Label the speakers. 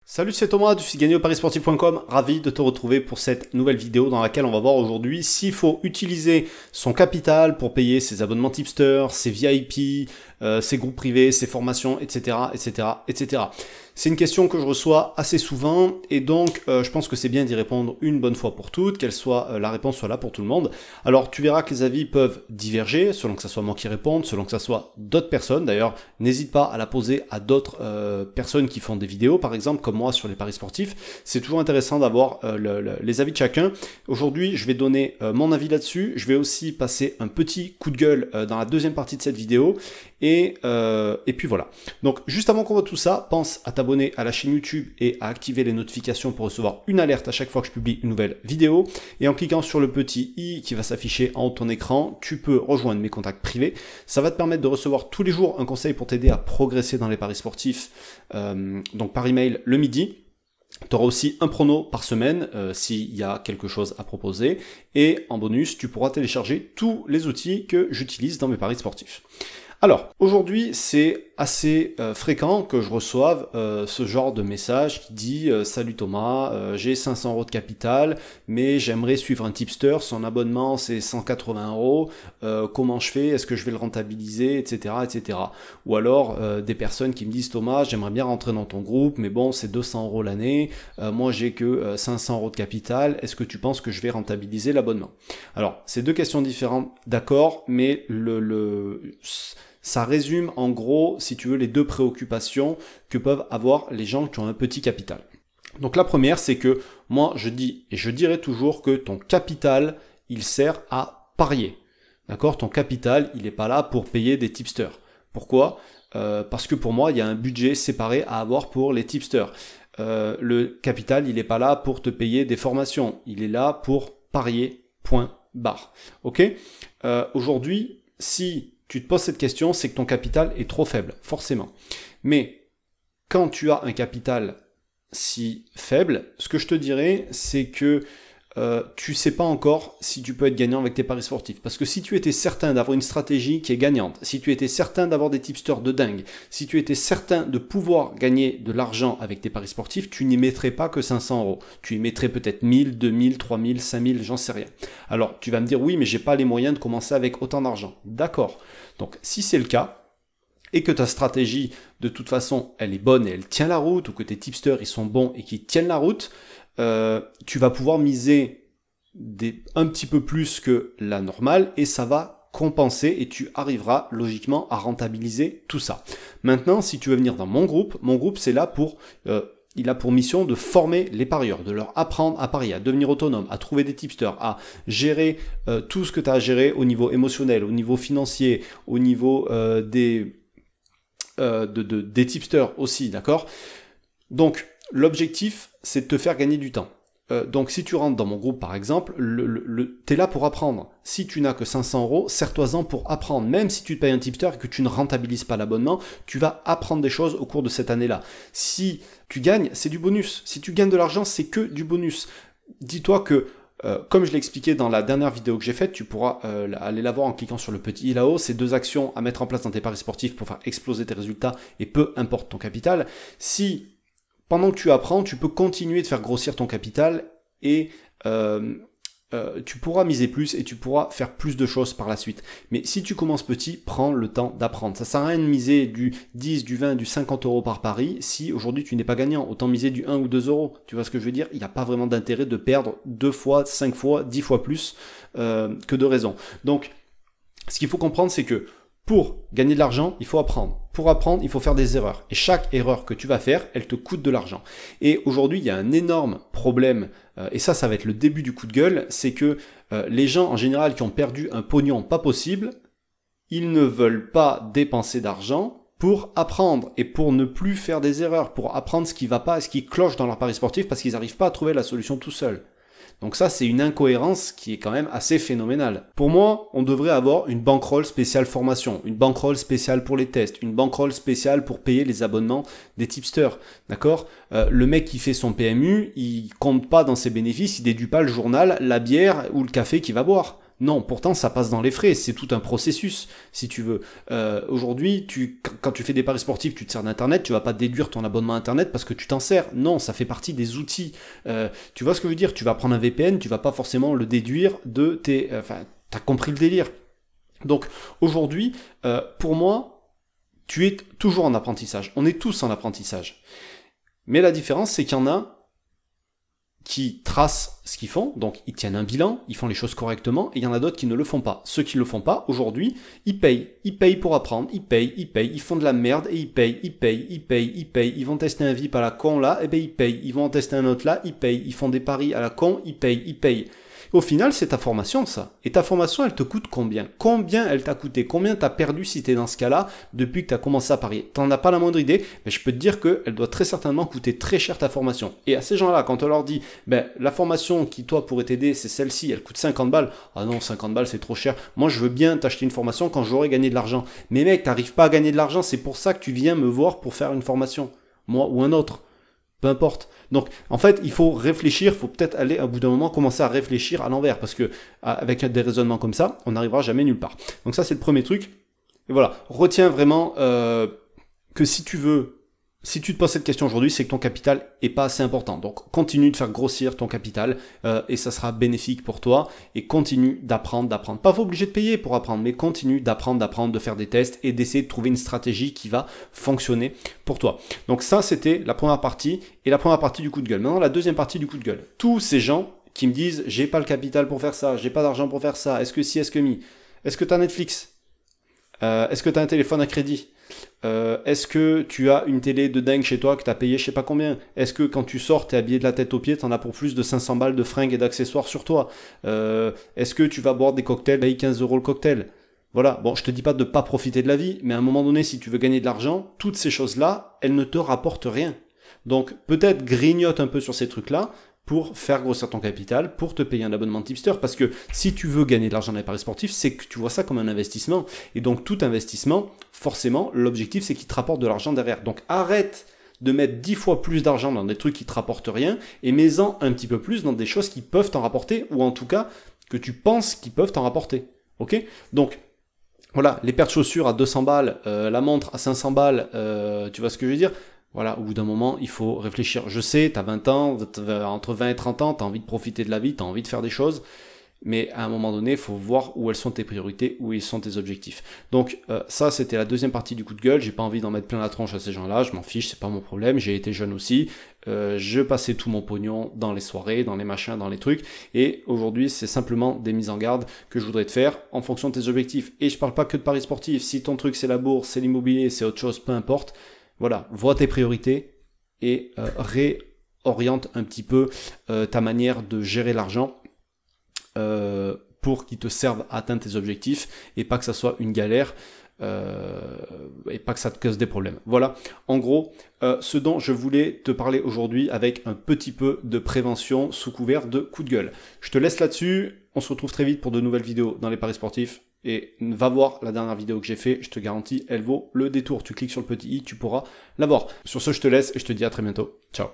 Speaker 1: Salut, c'est Thomas du site gagner au parisportif.com, ravi de te retrouver pour cette nouvelle vidéo dans laquelle on va voir aujourd'hui s'il faut utiliser son capital pour payer ses abonnements tipster, ses VIP, ses groupes privés, ses formations, etc., etc., etc. C'est une question que je reçois assez souvent et donc je pense que c'est bien d'y répondre une bonne fois pour toutes, qu'elle soit la réponse soit là pour tout le monde. Alors tu verras que les avis peuvent diverger selon que ce soit moi qui réponde, selon que ce soit d'autres personnes. D'ailleurs, n'hésite pas à la poser à d'autres personnes qui font des vidéos, par exemple comme moi sur les paris sportifs. C'est toujours intéressant d'avoir les avis de chacun. Aujourd'hui, je vais donner mon avis là-dessus. Je vais aussi passer un petit coup de gueule dans la deuxième partie de cette vidéo. Et puis voilà. Donc juste avant qu'on voit tout ça, pense à t'abonner à la chaîne YouTube et à activer les notifications pour recevoir une alerte à chaque fois que je publie une nouvelle vidéo. Et en cliquant sur le petit i qui va s'afficher en haut de ton écran, tu peux rejoindre mes contacts privés. Ça va te permettre de recevoir tous les jours un conseil pour t'aider à progresser dans les paris sportifs, donc par email le midi. Tu auras aussi un prono par semaine s'il y a quelque chose à proposer. Et en bonus, tu pourras télécharger tous les outils que j'utilise dans mes paris sportifs. Alors, aujourd'hui, c'est assez fréquent que je reçoive ce genre de message qui dit Salut Thomas, j'ai 500 euros de capital, mais j'aimerais suivre un tipster, son abonnement c'est 180 euros, comment je fais, est-ce que je vais le rentabiliser, etc. etc. Ou alors des personnes qui me disent Thomas, j'aimerais bien rentrer dans ton groupe, mais bon, c'est 200 euros l'année, moi j'ai que 500 euros de capital, est-ce que tu penses que je vais rentabiliser l'abonnement? Alors, c'est deux questions différentes, d'accord, mais ça résume en gros, si tu veux, les deux préoccupations que peuvent avoir les gens qui ont un petit capital. Donc la première, c'est que moi je dis et je dirai toujours que ton capital, il sert à parier. D'accord? Ton capital, il n'est pas là pour payer des tipsters. Pourquoi? Parce que pour moi, il y a un budget séparé à avoir pour les tipsters. Le capital, il n'est pas là pour te payer des formations. Il est là pour parier, point barre. Ok? Aujourd'hui, si tu te poses cette question, c'est que ton capital est trop faible, forcément. Mais quand tu as un capital si faible, ce que je te dirais, c'est que tu sais pas encore si tu peux être gagnant avec tes paris sportifs. Parce que si tu étais certain d'avoir une stratégie qui est gagnante, si tu étais certain d'avoir des tipsters de dingue, si tu étais certain de pouvoir gagner de l'argent avec tes paris sportifs, tu n'y mettrais pas que 500 euros. Tu y mettrais peut-être 1000, 2000, 3000, 5000, j'en sais rien. Alors, tu vas me dire, oui, mais j'ai pas les moyens de commencer avec autant d'argent. D'accord. Donc, si c'est le cas, et que ta stratégie, de toute façon, elle est bonne et elle tient la route, ou que tes tipsters, ils sont bons et qu'ils tiennent la route, tu vas pouvoir miser un petit peu plus que la normale et ça va compenser et tu arriveras logiquement à rentabiliser tout ça. Maintenant, si tu veux venir dans mon groupe c'est là pour... il a pour mission de former les parieurs, de leur apprendre à parier, à devenir autonome, à trouver des tipsters, à gérer tout ce que tu as à gérer au niveau émotionnel, au niveau financier, au niveau des tipsters aussi, d'accord? Donc, l'objectif, c'est de te faire gagner du temps. Donc si tu rentres dans mon groupe par exemple, t'es là pour apprendre. Si tu n'as que 500 euros, sers-toi-en pour apprendre. Même si tu te payes un tipster et que tu ne rentabilises pas l'abonnement, tu vas apprendre des choses au cours de cette année-là. Si tu gagnes, c'est du bonus. Si tu gagnes de l'argent, c'est que du bonus. Dis-toi que, comme je l'ai expliqué dans la dernière vidéo que j'ai faite, tu pourras aller la voir en cliquant sur le petit i là-haut. C'est deux actions à mettre en place dans tes paris sportifs pour faire exploser tes résultats et peu importe ton capital. Si pendant que tu apprends, tu peux continuer de faire grossir ton capital et tu pourras miser plus et tu pourras faire plus de choses par la suite. Mais si tu commences petit, prends le temps d'apprendre. Ça sert à rien de miser du 10, du 20, du 50 euros par pari si aujourd'hui tu n'es pas gagnant. Autant miser du 1 ou 2 euros. Tu vois ce que je veux dire? Il n'y a pas vraiment d'intérêt de perdre 2 fois, 5 fois, 10 fois plus que de raison. Donc, ce qu'il faut comprendre, c'est que pour gagner de l'argent, il faut apprendre. Pour apprendre, il faut faire des erreurs. Et chaque erreur que tu vas faire, elle te coûte de l'argent. Et aujourd'hui, il y a un énorme problème, et ça va être le début du coup de gueule, c'est que les gens en général qui ont perdu un pognon pas possible, ils ne veulent pas dépenser d'argent pour apprendre et pour ne plus faire des erreurs, pour apprendre ce qui va pas et ce qui cloche dans leur pari sportif parce qu'ils n'arrivent pas à trouver la solution tout seuls. Donc ça, c'est une incohérence qui est quand même assez phénoménale. Pour moi, on devrait avoir une bankroll spéciale formation, une bankroll spéciale pour les tests, une bankroll spéciale pour payer les abonnements des tipsters, d'accord? Le mec qui fait son PMU, il compte pas dans ses bénéfices, il déduit pas le journal, la bière ou le café qu'il va boire. Non, pourtant ça passe dans les frais, c'est tout un processus, si tu veux. Aujourd'hui, quand tu fais des paris sportifs, tu te sers d'Internet, tu vas pas déduire ton abonnement Internet parce que tu t'en sers. Non, ça fait partie des outils. Tu vois ce que je veux dire? Tu vas prendre un VPN, tu vas pas forcément le déduire de tes... Enfin, t'as compris le délire. Donc aujourd'hui, pour moi, tu es toujours en apprentissage. On est tous en apprentissage. Mais la différence, c'est qu'il y en a qui tracent ce qu'ils font, donc ils tiennent un bilan, ils font les choses correctement, et il y en a d'autres qui ne le font pas. Ceux qui ne le font pas, aujourd'hui, ils payent pour apprendre, ils payent, ils font de la merde, et ils payent, ils vont tester un VIP à la con là, et ben ils payent, ils vont en tester un autre là, ils payent, ils font des paris à la con, ils payent. Au final, c'est ta formation, ça. Et ta formation, elle te coûte combien? Combien elle t'a coûté? Combien t'as perdu si t'es dans ce cas-là depuis que t'as commencé à parier? T'en as pas la moindre idée, mais je peux te dire qu'elle doit très certainement coûter très cher ta formation. Et à ces gens-là, quand on leur dit, la formation qui, toi, pourrait t'aider, c'est celle-ci, elle coûte 50 balles. Ah non, 50 balles, c'est trop cher. Moi, je veux bien t'acheter une formation quand j'aurai gagné de l'argent. Mais mec, t'arrives pas à gagner de l'argent, c'est pour ça que tu viens me voir pour faire une formation. Moi ou un autre. Peu importe. Donc, en fait, il faut réfléchir, il faut peut-être aller, à bout d'un moment, commencer à réfléchir à l'envers, parce que avec des raisonnements comme ça, on n'arrivera jamais nulle part. Donc ça, c'est le premier truc. Et voilà, retiens vraiment que si tu te poses cette question aujourd'hui, c'est que ton capital est pas assez important. Donc, continue de faire grossir ton capital et ça sera bénéfique pour toi. Et continue d'apprendre. Pas obligé de payer pour apprendre, mais continue d'apprendre, de faire des tests et d'essayer de trouver une stratégie qui va fonctionner pour toi. Donc ça, c'était la première partie et la première partie du coup de gueule. Maintenant, la deuxième partie du coup de gueule. Tous ces gens qui me disent, j'ai pas le capital pour faire ça, j'ai pas d'argent pour faire ça, est-ce que si, est-ce que mi, est-ce que tu as Netflix, est-ce que tu as un téléphone à crédit? Est-ce que tu as une télé de dingue chez toi que tu as payé je sais pas combien? Est-ce que quand tu sors, tu es habillé de la tête aux pieds, tu en as pour plus de 500 balles de fringues et d'accessoires sur toi? Est-ce que tu vas boire des cocktails, payer 15 € le cocktail? Voilà, bon, je te dis pas de pas profiter de la vie, mais à un moment donné, si tu veux gagner de l'argent, toutes ces choses-là, elles ne te rapportent rien. Donc peut-être grignote un peu sur ces trucs-là, pour faire grossir ton capital, pour te payer un abonnement tipster, parce que si tu veux gagner de l'argent dans les paris sportifs, c'est que tu vois ça comme un investissement, et donc tout investissement, forcément, l'objectif c'est qu'il te rapporte de l'argent derrière. Donc arrête de mettre 10 fois plus d'argent dans des trucs qui te rapportent rien, et mets-en un petit peu plus dans des choses qui peuvent t'en rapporter, ou en tout cas, que tu penses qu'ils peuvent t'en rapporter. Ok? Donc, voilà, les paires de chaussures à 200 balles, la montre à 500 balles, tu vois ce que je veux dire? Voilà, au bout d'un moment, il faut réfléchir. Je sais, tu as 20 ans, entre 20 et 30 ans, tu as envie de profiter de la vie, tu as envie de faire des choses, mais à un moment donné, il faut voir où elles sont tes priorités, où ils sont tes objectifs. Donc ça, c'était la deuxième partie du coup de gueule. J'ai pas envie d'en mettre plein la tronche à ces gens-là, je m'en fiche, c'est pas mon problème. J'ai été jeune aussi, je passais tout mon pognon dans les soirées, dans les machins, dans les trucs, et aujourd'hui, c'est simplement des mises en garde que je voudrais te faire en fonction de tes objectifs. Et je parle pas que de paris sportifs. Si ton truc c'est la bourse, c'est l'immobilier, c'est autre chose, peu importe. Voilà, vois tes priorités et réoriente un petit peu ta manière de gérer l'argent pour qu'il te serve à atteindre tes objectifs et pas que ça soit une galère et pas que ça te cause des problèmes. Voilà, en gros, ce dont je voulais te parler aujourd'hui avec un petit peu de prévention sous couvert de coup de gueule. Je te laisse là-dessus, on se retrouve très vite pour de nouvelles vidéos dans les paris sportifs. Et va voir la dernière vidéo que j'ai fait, je te garantis, elle vaut le détour. Tu cliques sur le petit i, tu pourras la voir. Sur ce, je te laisse et je te dis à très bientôt. Ciao.